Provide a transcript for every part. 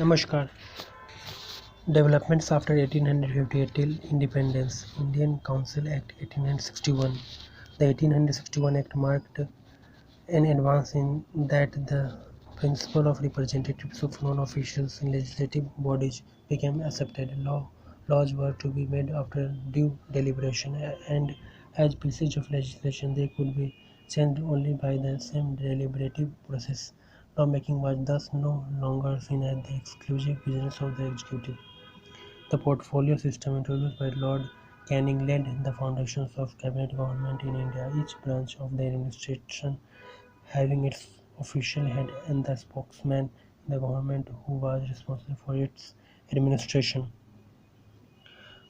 Namaskar. Developments after 1858 till independence. Indian Council Act 1861. The 1861 Act marked an advance in that the principle of representatives of non-officials in legislative bodies became accepted. Laws were to be made after due deliberation, and as pieces of legislation they could be changed only by the same deliberative process. Lawmaking was thus no longer seen as the exclusive business of the executive. The portfolio system introduced by Lord Canning laid the foundations of cabinet government in India, each branch of the administration having its official head and the spokesman in the government who was responsible for its administration.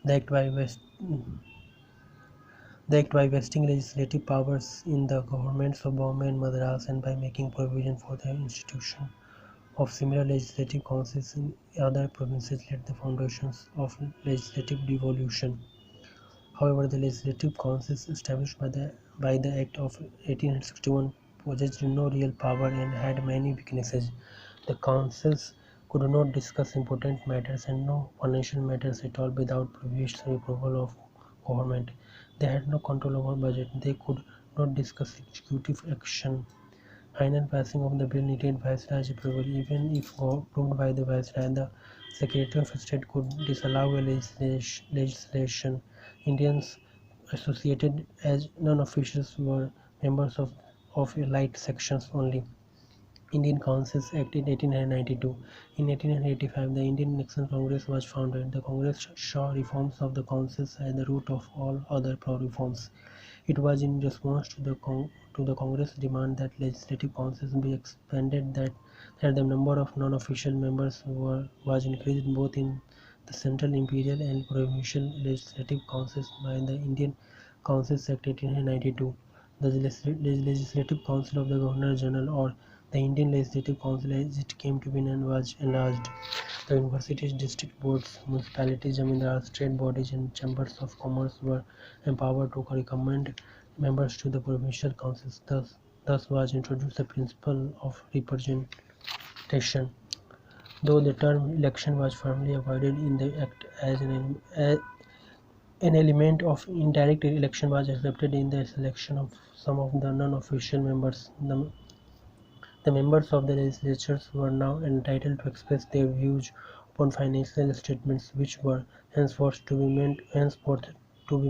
The Act by West the Act by vesting legislative powers in the governments of Bombay and Madras and by making provision for the institution of similar legislative councils in other provinces laid the foundations of legislative devolution. However, the legislative councils established by the Act of 1861 possessed no real power and had many weaknesses. The councils could not discuss important matters and no financial matters at all without previous approval of government. They had no control over budget. They could not discuss executive action. Final passing of the bill needed Viceroy's approval. Even if approved by the Viceroy, the Secretary of State could disallow a legislation. Indians associated as non-officials were members of elite sections only. Indian Councils Act in 1892. In 1885, the Indian National Congress was founded. The Congress saw reforms of the councils as the root of all other reforms. It was in response to the Congress' demand that legislative councils be expanded that the number of non-official members was increased both in the central imperial and provincial legislative councils by the Indian Councils Act 1892. The Legislative Council of the Governor-General, or the Indian Legislative Council as it came to be known, was enlarged. The universities, district boards, municipalities, zamindars, trade bodies and chambers of commerce were empowered to recommend members to the provincial councils. Thus was introduced the principle of representation. Though the term election was firmly avoided in the Act as an element of indirect election was accepted in the selection of some of the non-official members. The members of the legislatures were now entitled to express their views upon financial statements which were henceforth to be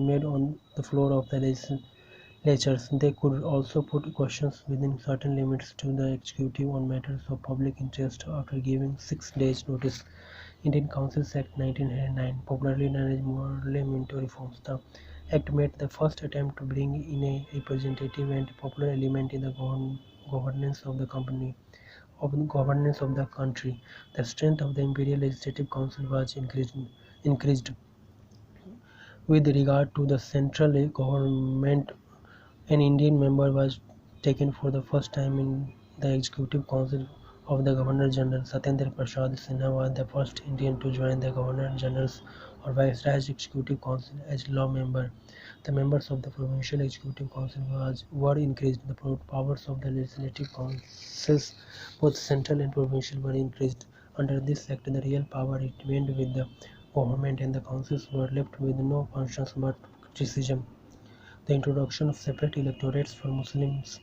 made on the floor of the legislatures. They could also put questions within certain limits to the executive on matters of public interest after giving 6 days notice. Indian Councils Act 1909, popularly known as Morley Minto reforms. The Act made the first attempt to bring in a representative and popular element in the governance of the governance of the country. The strength of the Imperial Legislative Council was increased. With regard to the central government, an Indian member was taken for the first time in the Executive Council of the Governor-General. Satyendra Prasad Sinha was the first Indian to join the Governor-General's or Viceroy's Executive Council as law member. The members of the Provincial Executive Council were increased. The powers of the legislative councils, both central and provincial, were increased. Under this act, the real power remained with the government and the councils were left with no functions but criticism. The introduction of separate electorates for Muslims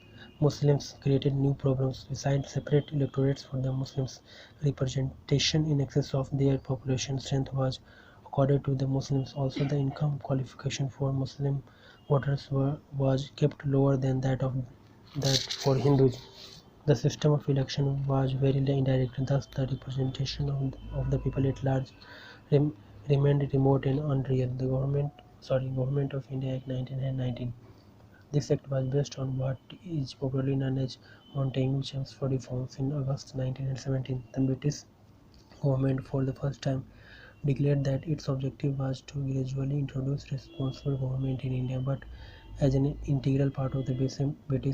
created new problems. Besides separate electorates for the Muslims, representation in excess of their population strength was accorded to the Muslims. Also, the income qualification for Muslim voters was kept lower than that for Hindus. The system of election was very indirect, thus the representation of the people at large rem, remained remote and unreal. The Government of India Act 1919. This act was based on what is popularly known as Montaigne-Chelmsford reforms. In August 1917, the British government for the first time declared that its objective was to gradually introduce responsible government in India, but as an integral part of the British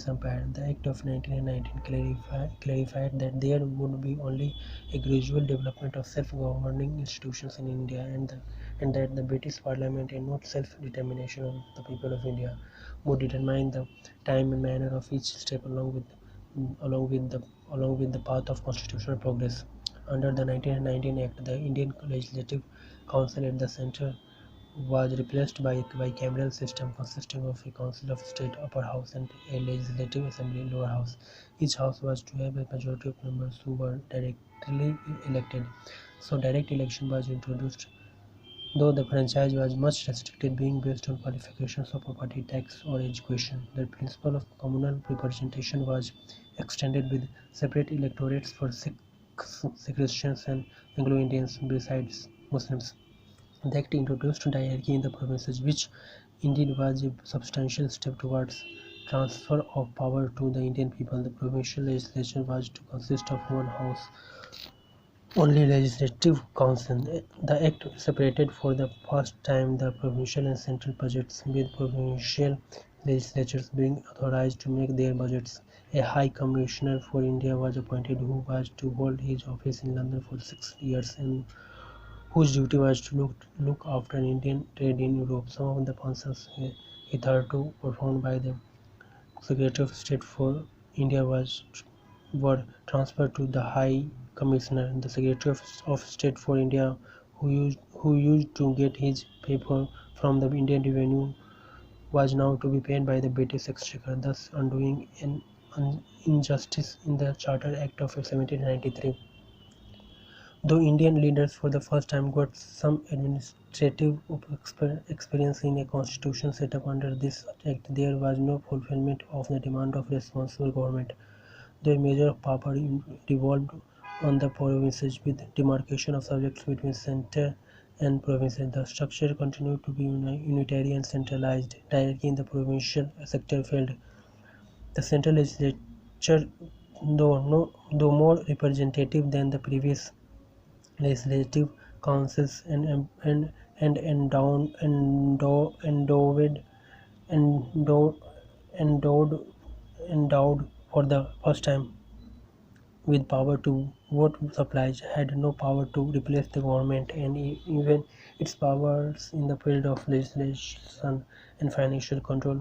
Empire. The Act of 1919 clarified that there would be only a gradual development of self-governing institutions in India, and that the British Parliament and not self-determination of the people of India would determine the time and manner of each step along with the path of constitutional progress. Under the 1919 Act, the Indian Legislative Council at the center was replaced by a bicameral system consisting of a Council of State upper house and a Legislative Assembly lower house. Each house was to have a majority of members who were directly elected. So direct election was introduced, though the franchise was much restricted, being based on qualifications of property tax or education. The principle of communal representation was extended with separate electorates for Sikhs, Christians and Anglo-Indians besides Muslims. The act introduced diarchy in the provinces, which indeed was a substantial step towards transfer of power to the Indian people. The provincial legislature was to consist of one house only legislative council. The act separated for the first time the provincial and central budgets, with provincial legislatures being authorized to make their budgets. A High Commissioner for India was appointed, who was to hold his office in London for 6 years and whose duty was to look after Indian trade in Europe. Some of the functions hitherto performed by the Secretary of State for India were transferred to the High Commissioner. The Secretary of State for India, who used to get his pay from the Indian Revenue, was now to be paid by the British Exchequer, thus undoing an injustice in the Charter Act of 1793. Though Indian leaders for the first time got some administrative experience in a constitution set up under this act, there was no fulfillment of the demand of responsible government. Though a measure of power devolved on the provinces with demarcation of subjects between centre and provinces, the structure continued to be unitary and centralized. Hierarchy in the provincial sector failed. The central legislature, though more representative than the previous legislative councils and endowed endowed endowed for the first time with power to vote supplies, had no power to replace the government, and even its powers in the field of legislation and financial control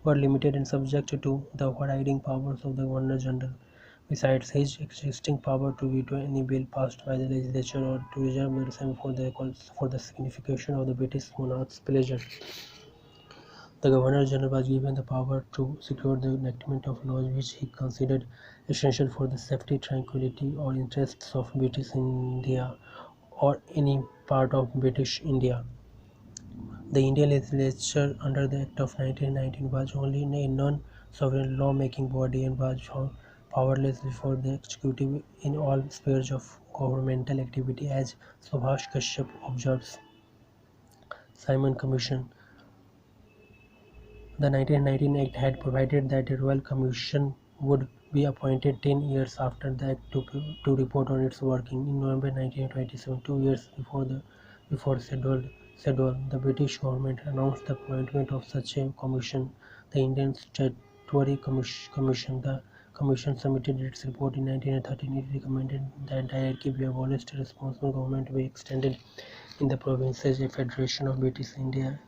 were limited and subject to the overriding powers of the Governor General. Besides his existing power to veto any bill passed by the legislature or to reserve the same for the signification of the British monarch's pleasure, the Governor-General was given the power to secure the enactment of laws which he considered essential for the safety, tranquillity, or interests of British India or any part of British India. The Indian legislature under the Act of 1919 was only a non-sovereign law-making body and was found powerless before the executive in all spheres of governmental activity, as Subhash Kashyap observes. Simon Commission. The 1919 Act had provided that a royal commission would be appointed 10 years after the Act to report on its working. In November 1927, 2 years before schedule, the British government announced the appointment of such a commission, the Indian Statutory Commission. The commission submitted its report in 1913. It recommended that hierarchy be abolished, responsible government be extended in the provinces, a federation of British India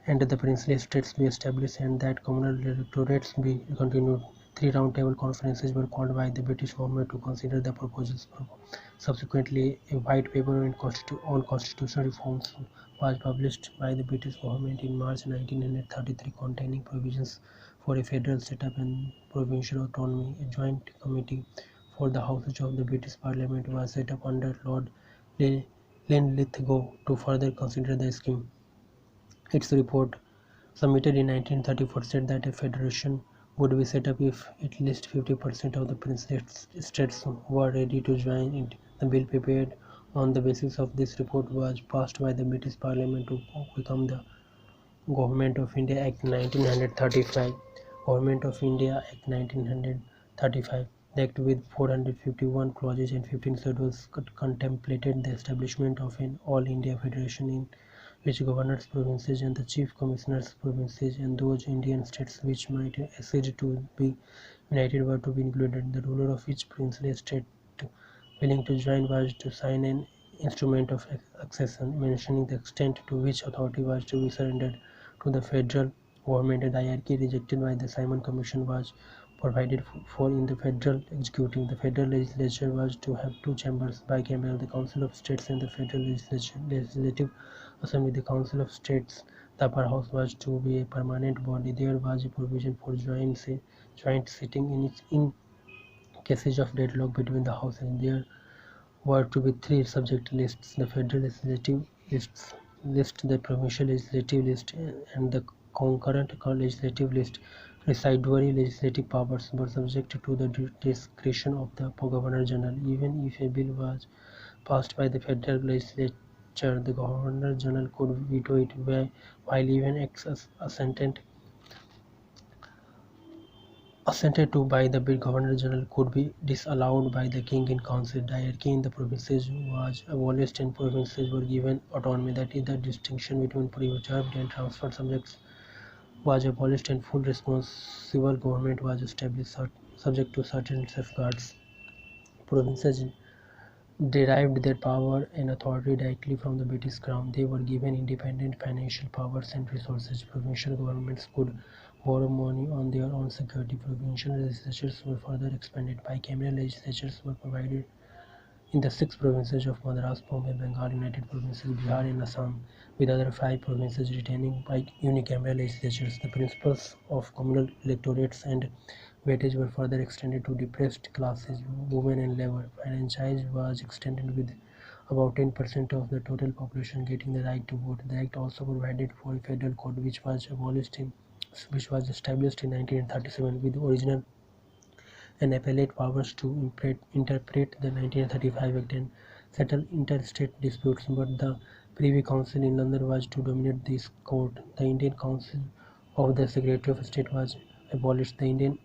and the princely states be established, and that communal electorates be continued. Three roundtable conferences were called by the British government to consider the proposals. Subsequently, a white paper on constitutional reforms was published by the British government in March 1933, containing provisions for a federal setup and provincial autonomy. A joint committee for the Houses of the British Parliament was set up under Lord Linlithgow to further consider the scheme. Its report, submitted in 1934, said that a federation would be set up if at least 50% of the princely states were ready to join it. The bill prepared on the basis of this report was passed by the British Parliament to become the Government of India Act 1935. Government of India Act 1935. The Act, with 451 clauses and 15 schedules, contemplated the establishment of an All India Federation in which governors provinces and the chief commissioners provinces and those Indian states which might accede to be united were to be included. The ruler of each princely state willing to join was to sign an instrument of accession mentioning the extent to which authority was to be surrendered to the federal government. The hierarchy rejected by the Simon Commission was provided for in the federal executive. The federal legislature was to have two chambers, bicameral, the Council of States and the Federal Legislative Assembly. The Council of States, the upper house, was to be a permanent body. There was a provision for joint sitting in cases of deadlock between the houses. There were to be three subject lists: the federal legislative list, the provincial legislative list, and the concurrent legislative list. Residuary legislative powers were subject to the discretion of the Governor General. Even if a bill was passed by the federal legislature, the Governor General could veto it, while even acts assented to by the Governor General could be disallowed by the King in Council. Diarchy in the provinces was abolished and provinces were given autonomy, that is, the distinction between preserved and transferred subjects was abolished and full responsible government was established subject to certain safeguards. Provinces derived their power and authority directly from the British Crown. They were given independent financial powers and resources. Provincial governments could borrow money on their own security. Provincial legislatures were further expanded. Bicameral legislatures were provided in the six provinces of Madras, Bombay, Bengal, United Provinces, Bihar and Assam, with other five provinces retaining unicameral legislatures. The principles of communal electorates and weightage were further extended to depressed classes, women and labor. Franchise was extended with about 10% of the total population getting the right to vote. The Act also provided for a federal court which was established in 1937 with original and appellate powers to interpret the 1935 Act and settle interstate disputes, but the Privy Council in London was to dominate this court. The Indian Council of the Secretary of State was abolished. The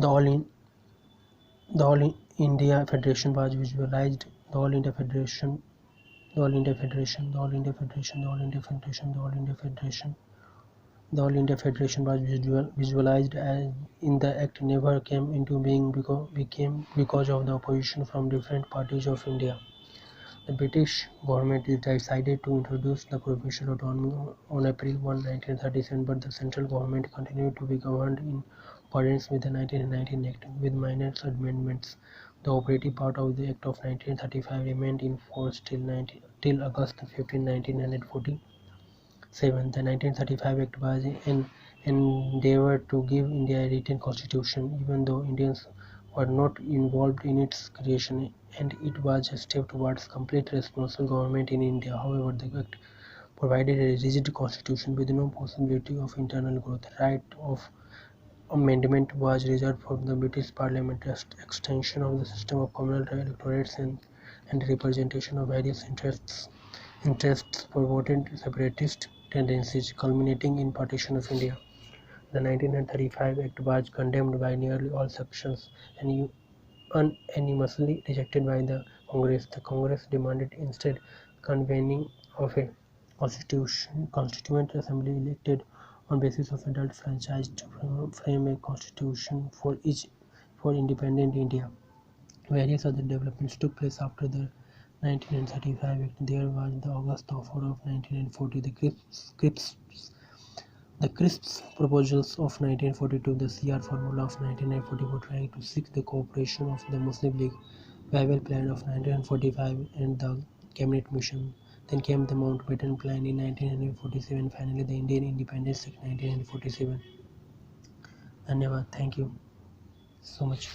All in the All India Federation was visualized. The All India Federation, the All India Federation, the All India Federation, the All India Federation, the All India Federation. The All India Federation was visualized as in the Act never came into being because of the opposition from different parties of India. The British government decided to introduce the provincial autonomy on April 1, 1937, but the central government continued to be governed in accordance with the 1919 Act, with minor amendments. The operative part of the Act of 1935 remained in force till August 15, 1947. The 1935 Act was an endeavour to give India a written constitution, even though Indians were not involved in its creation, and it was a step towards complete responsible government in India. However, the Act provided a rigid constitution with no possibility of internal growth. Right of amendment was reserved for the British Parliament. Extension of the system of communal electorates and representation of various interests promoted separatist tendencies, culminating in partition of India. The 1935 Act was condemned by nearly all sections and unanimously rejected by the Congress. The Congress demanded instead convening of a constituent assembly elected on basis of adult franchise to frame a constitution for independent India. Various other developments took place after the 1935 Act. There was the August Offer of 1940, the CRISPS proposals of 1942, the CR Formula of 1944 trying to seek the cooperation of the Muslim League, Wavell Plan of 1945 and the Cabinet Mission. Then came the Mountbatten Plan in 1947, finally the Indian Independence Act 1947. Dhanyavad. Thank you so much.